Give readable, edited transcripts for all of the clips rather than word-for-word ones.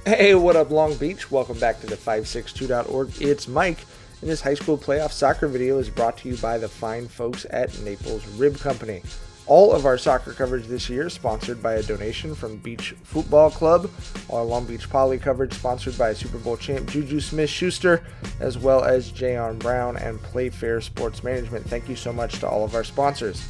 Hey, what up, Long Beach? Welcome back to the 562.org. It's Mike, and this high school playoff soccer video is brought to you by the fine folks at Naples Rib Company. All of our soccer coverage this year is sponsored by a donation from Beach Football Club. Our Long Beach Poly coverage sponsored by Super Bowl champ Juju Smith-Schuster, as well as Jayon Brown and Playfair Sports Management. Thank you so much to all of our sponsors.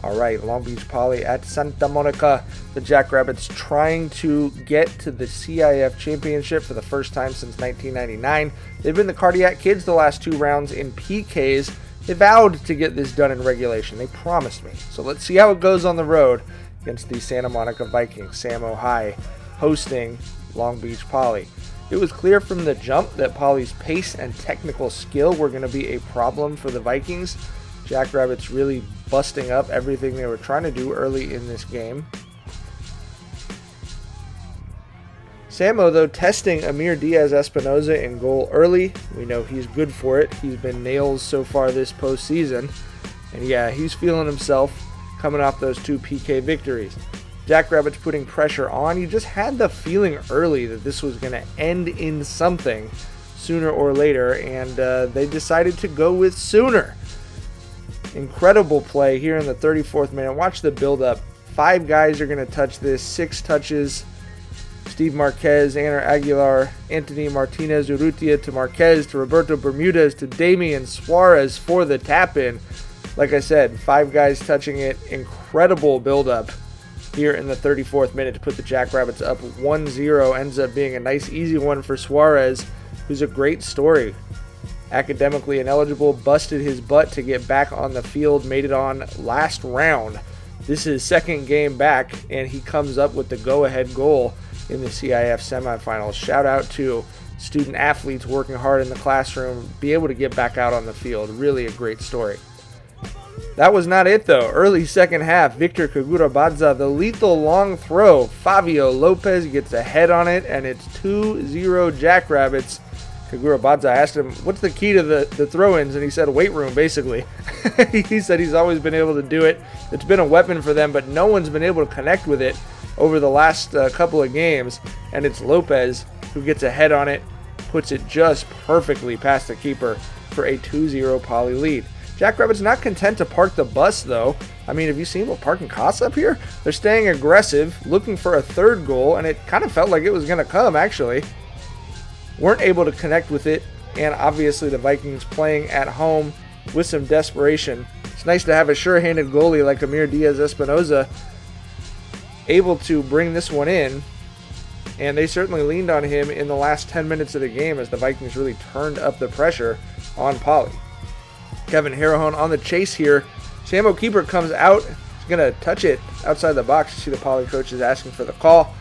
All right, Long Beach Poly at Santa Monica. The Jackrabbits trying to get to the CIF championship for the first time since 1999. They've been the Cardiac Kids the last two rounds in PKs. They vowed to get this done in regulation. They promised me. So let's see how it goes on the road against the Santa Monica Vikings. Samo High hosting Long Beach Poly. It was clear from the jump that Poly's pace and technical skill were going to be a problem for the Vikings. Jackrabbits really busting up everything they were trying to do early in this game. Samo, though, testing Amir Diaz-Espinoza in goal early. We know he's good for it. He's been nails so far this postseason. And yeah, he's feeling himself coming off those two PK victories. Jackrabbits putting pressure on. You just had the feeling early that this was going to end in something sooner or later, and they decided to go with sooner. Incredible play here in the 34th minute. Watch the build-up. 5 guys are going to touch this. 6 touches. Steve Marquez, Aner Aguilar, Anthony Martinez Urrutia to Marquez, to Roberto Bermudez, to Damian Suarez for the tap-in. Like I said, 5 guys touching it. Incredible build-up here in the 34th minute to put the Jackrabbits up 1-0. Ends up being a nice, easy one for Suarez, who's a great story. Academically ineligible, busted his butt to get back on the field, made it on last round. This is his second game back, and he comes up with the go-ahead goal in the CIF semifinals. Shout out to student athletes working hard in the classroom, be able to get back out on the field. Really a great story. That was not it, though. Early second half, Victor Kagurabadza, the lethal long throw. Fabio Lopez gets a head on it, and it's 2-0 Jackrabbits. Kagurabadza asked him, what's the key to the throw-ins? And he said, weight room, basically. He said he's always been able to do it. It's been a weapon for them, but no one's been able to connect with it over the last couple of games. And it's Lopez who gets a head on it, puts it just perfectly past the keeper for a 2-0 Poly lead. Jackrabbits not content to park the bus, though. I mean, have you seen what parking costs up here? They're staying aggressive, looking for a third goal, and it kind of felt like it was going to come, actually. Weren't able to connect with it, and obviously the Vikings playing at home with some desperation. It's nice to have a sure-handed goalie like Amir Diaz-Espinoza able to bring this one in, and they certainly leaned on him in the last 10 minutes of the game as the Vikings really turned up the pressure on Poly. Kevin Harrahone on the chase here. Samo keeper comes out. He's going to touch it outside the box. You see the Poly coach is asking for the call.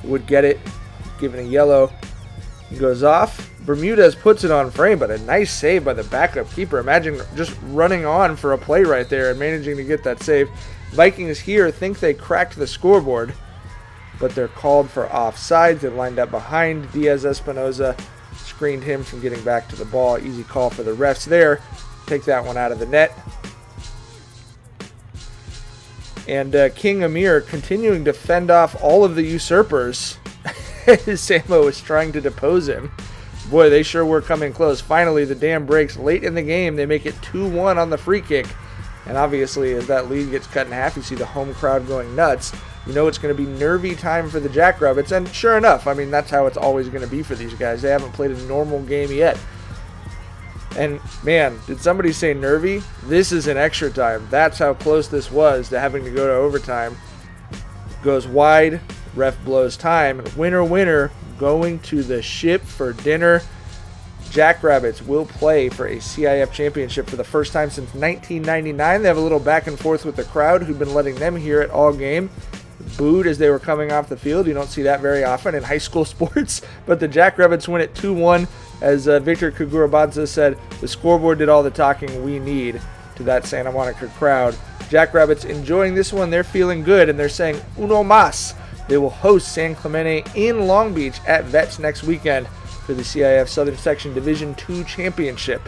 Would get it, given a yellow. He goes off. Bermudez puts it on frame, but a nice save by the backup keeper. Imagine just running on for a play right there and managing to get that save. Vikings here think they cracked the scoreboard, but they're called for offsides. They're lined up behind Diaz-Espinoza, screened him from getting back to the ball. Easy call for the refs there. Take that one out of the net. And King Amir continuing to fend off all of the usurpers. Samo is trying to depose him. Boy, they sure were coming close. Finally, the dam breaks late in the game. They make it 2-1 on the free kick. And obviously, as that lead gets cut in half, you see the home crowd going nuts. You know it's going to be nervy time for the Jackrabbits. And sure enough, I mean, that's how it's always going to be for these guys. They haven't played a normal game yet. And, man, did somebody say nervy? This is an extra time. That's how close this was to having to go to overtime. Goes wide. Ref blows time. Winner, winner, going to the ship for dinner. Jackrabbits will play for a CIF championship for the first time since 1999. They have a little back and forth with the crowd who've been letting them hear it all game. Booed as they were coming off the field. You don't see that very often in high school sports. But the Jackrabbits win it 2-1. As Victor Kagurabadza said, the scoreboard did all the talking we need to that Santa Monica crowd. Jackrabbits enjoying this one. They're feeling good, and they're saying uno más. They will host San Clemente in Long Beach at Vets next weekend for the CIF Southern Section Division II Championship.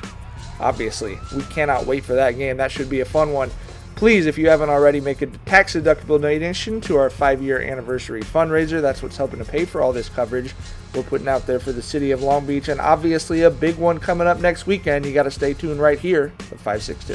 Obviously, we cannot wait for that game. That should be a fun one. Please, if you haven't already, make a tax-deductible donation to our 5-year anniversary fundraiser. That's what's helping to pay for all this coverage we're putting out there for the city of Long Beach. And obviously a big one coming up next weekend. You got to stay tuned right here at 562.